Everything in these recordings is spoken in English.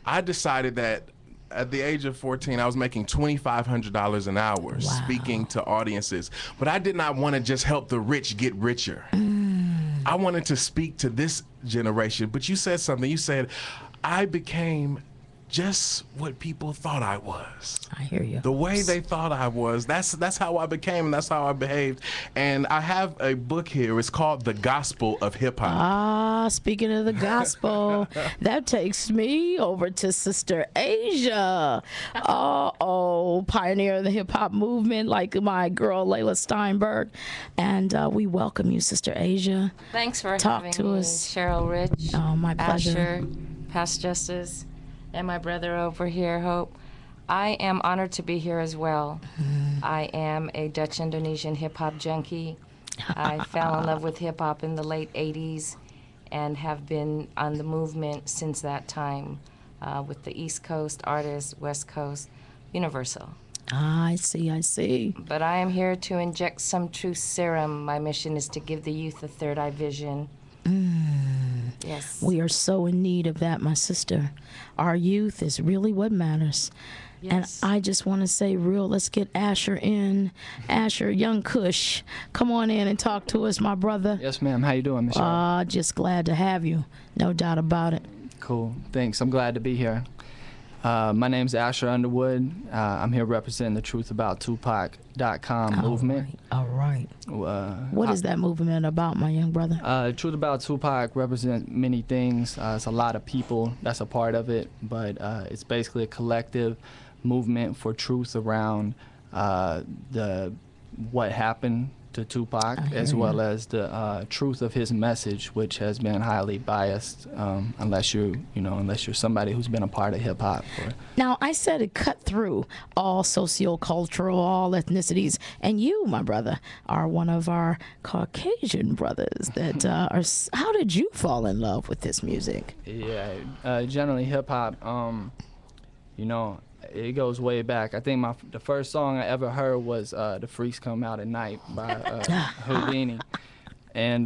I decided that at the age of 14, I was making $2,500 an hour Wow. speaking to audiences. But I did not want to just help the rich get richer. I wanted to speak to this generation. But you said something. You said, I became just what people thought I was. I hear you. The way they thought I was. That's how I became, and that's how I behaved. And I have a book here. It's called The Gospel of Hip Hop. Ah, speaking of the gospel, that takes me over to Sister Asia. Pioneer of the hip hop movement, like my girl Layla Steinberg. And we welcome you, Sister Asia. Thanks for Talk having to me, us. Cheryl Rich. Oh, my pleasure. Asher, Past Justice, and my brother over here, Hope. I am honored to be here as well. I am a Dutch Indonesian hip-hop junkie. I fell in love with hip-hop in the late 80s and have been on the movement since that time with the East Coast artists, West Coast, Universal. I see. But I am here to inject some truth serum. My mission is to give the youth a third eye vision. Yes. We are so in need of that, my sister. Our youth is really what matters. Yes. And I just want to say let's get Asher in. Asher, young Kush, come on in and talk to us, my brother. Yes, ma'am. How you doing, Michelle? Just glad to have you. No doubt about it. Cool. Thanks. I'm glad to be here. My name's Asher Underwood. I'm here representing the Truth About Tupac.com movement. All right. What is that movement about, my young brother? Truth About Tupac represents many things. It's a lot of people that's a part of it, but it's basically a collective movement for truth around what happened to Tupac, as well as the truth of his message, which has been highly biased, unless you're somebody who's been a part of hip hop. Now, I said it cut through all sociocultural, all ethnicities, and you, my brother, are one of our Caucasian brothers that are. How did you fall in love with this music? Yeah, generally hip hop. It goes way back. I think the first song I ever heard was "The Freaks Come Out at Night" by Houdini, and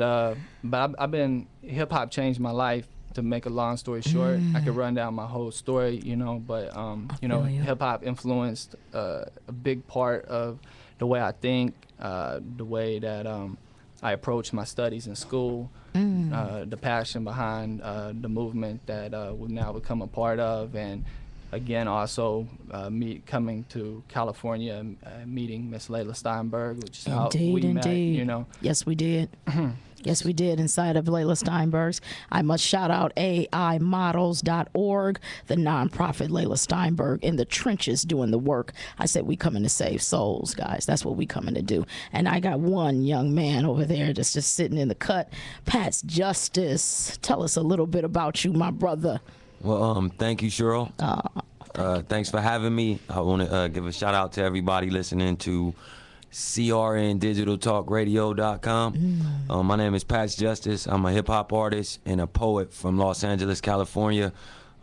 but I've been hip hop changed my life. To make a long story short, I could run down my whole story, but hip hop influenced a big part of the way I think, the way that I approach my studies in school, the passion behind the movement that we've now become a part of, and again, also coming to California and meeting Miss Layla Steinberg, which is how we met. Yes, we did. Yes, we did, inside of Layla Steinberg's. I must shout out AIModels.org, the nonprofit Layla Steinberg in the trenches doing the work. I said we coming to save souls, guys. That's what we coming to do. And I got one young man over there just sitting in the cut. Pat's Justice. Tell us a little bit about you, my brother. Well, thank you, Cheryl. Thanks for having me. I want to give a shout out to everybody listening to CRNDigitalTalkRadio.com. My name is Pat Justice. I'm a hip hop artist and a poet from Los Angeles, California.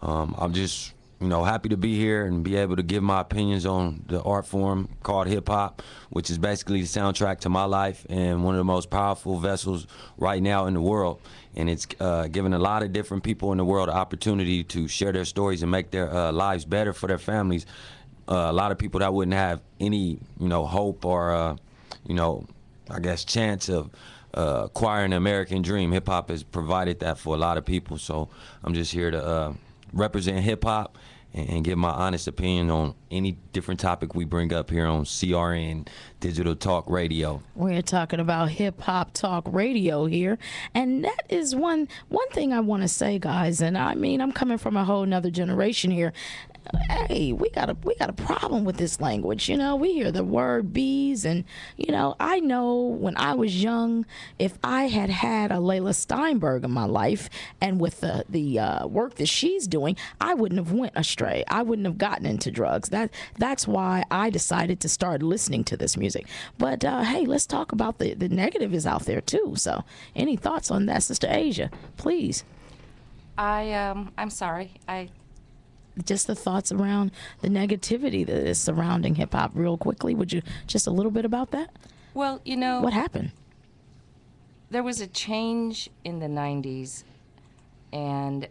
I'm just, happy to be here and be able to give my opinions on the art form called hip hop, which is basically the soundtrack to my life and one of the most powerful vessels right now in the world. And it's given a lot of different people in the world the opportunity to share their stories and make their lives better for their families. A lot of people that wouldn't have any, hope or, I guess, chance of acquiring the American dream. Hip hop has provided that for a lot of people. So I'm just here to represent hip hop and give my honest opinion on any different topic we bring up here on CRN Digital Talk Radio. We're talking about hip hop talk radio here, and that is one thing I want to say, guys. And I mean, I'm coming from a whole nother generation here. Hey, we got a problem with this language. We hear the word bees, and I know when I was young, if I had a Layla Steinberg in my life, and with the work that she's doing, I wouldn't have went astray. I wouldn't have gotten into drugs. That's why I decided to start listening to this music. But hey, let's talk about the negative is out there too. So, any thoughts on that, Sister Asia? Please. I'm sorry. Just the thoughts around the negativity that is surrounding hip hop real quickly. Would you just a little bit about that? Well, what happened? There was a change in the 90s, and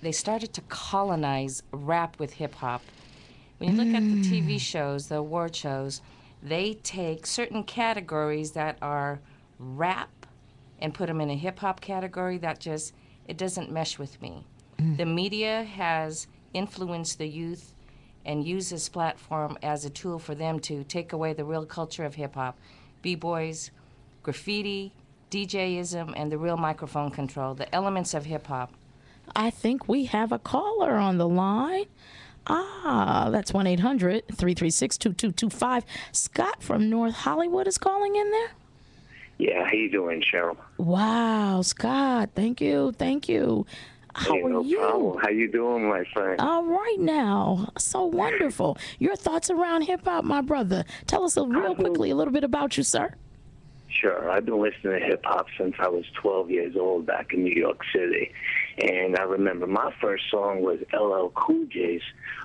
they started to colonize rap with hip hop. When you look at the TV shows, the award shows, they take certain categories that are rap and put them in a hip hop category. That just, it doesn't mesh with me. The media has influenced the youth and used this platform as a tool for them to take away the real culture of hip hop, b-boys, graffiti, DJism, and the real microphone control, the elements of hip hop. I think we have a caller on the line. That's 1-800-336-2225. Scott from North Hollywood is calling in there. Yeah, how you doing, Cheryl? Wow, Scott, thank you. How Hey, are no you? problem. How you doing, my friend? All right now. So wonderful. Your thoughts around hip hop, my brother. Tell us real quickly a little bit about you, sir. Sure. I've been listening to hip-hop since I was 12 years old back in New York City. And I remember my first song was LL Cool J's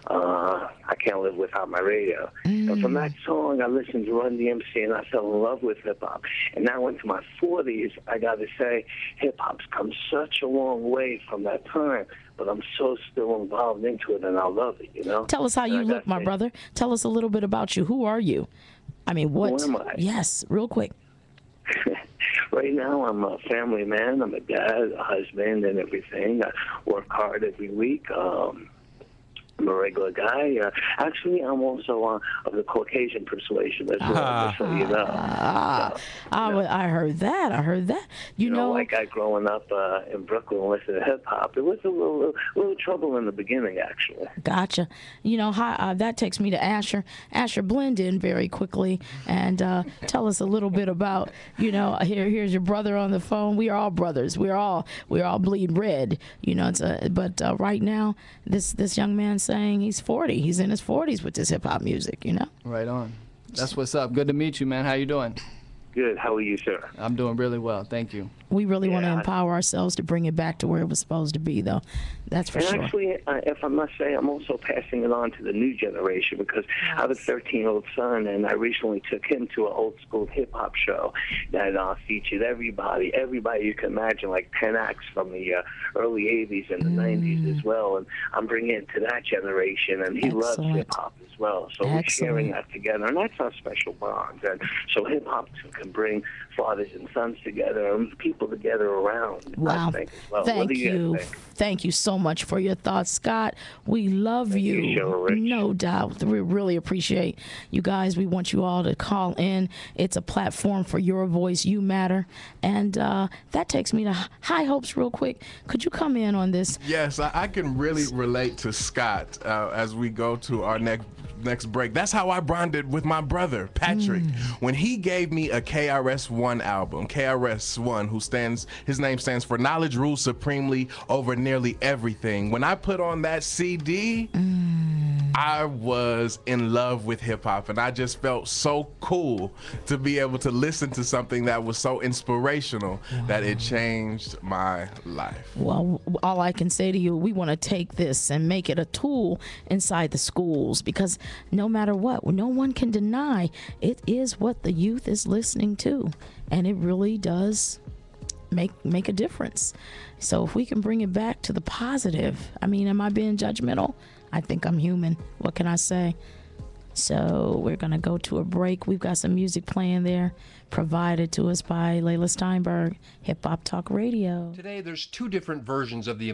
I Can't Live Without My Radio. And from that song, I listened to Run DMC, and I fell in love with hip-hop. And now into my 40s, I got to say, hip-hop's come such a long way from that time. But I'm so still involved into it, and I love it, you know? Tell us how you look, my brother. Tell us a little bit about you. Who are you? I mean, what? Who am I? Yes, real quick. Right now, I'm a family man. I'm a dad, a husband, and everything. I work hard every week. I'm a regular guy. Actually, I'm also of the Caucasian persuasion as well, just so you know. I heard that. You know, like I growing up in Brooklyn listening to hip-hop, it was a little trouble in the beginning, actually. Gotcha. You know, that takes me to Asher. Asher, blend in very quickly and tell us a little bit about, you know, here's your brother on the phone. We are all brothers. We're all bleed red, you know. But right now, this young man saying he's 40. He's in his 40s with this hip-hop music, you know. Right on. That's what's up. Good to meet you, man. How you doing? Good. How are you, sir? I'm doing really well. Thank you. We really want to empower ourselves to bring it back to where it was supposed to be, though. That's for sure. Actually, if I must say, I'm also passing it on to the new generation because I have a 13-year-old son, and I recently took him to an old-school hip-hop show that featured everybody you can imagine, like 10 acts from the early 80s and the 90s as well. And I'm bringing it to that generation, and he loves hip-hop as well. So we're sharing that together, and that's our special bond. And so hip-hop can bring fathers and sons together and people together around. Wow. I think, as well. Thank you. Thank you so much for your thoughts, Scott. We love you. No doubt. We really appreciate you guys. We want you all to call in. It's a platform for your voice. You matter. And that takes me to High Hopes real quick. Could you come in on this? Yes, I can really relate to Scott as we go to our next break. That's how I bonded with my brother, Patrick. When he gave me a KRS-One album, KRS-One, his name stands for Knowledge Rules Supremely Over Nearly Everything. When I put on that CD, I was in love with hip-hop, and I just felt so cool to be able to listen to something that was so inspirational that it changed my life. Well, all I can say to you, we want to take this and make it a tool inside the schools, because no matter what, no one can deny it is what the youth is listening to, and it really does make a difference. So if we can bring it back to the positive, I mean, am I being judgmental? I think I'm human. What can I say? So we're going to go to a break. We've got some music playing there, provided to us by Layla Steinberg, Hip Hop Talk Radio. Today, there's two different versions of the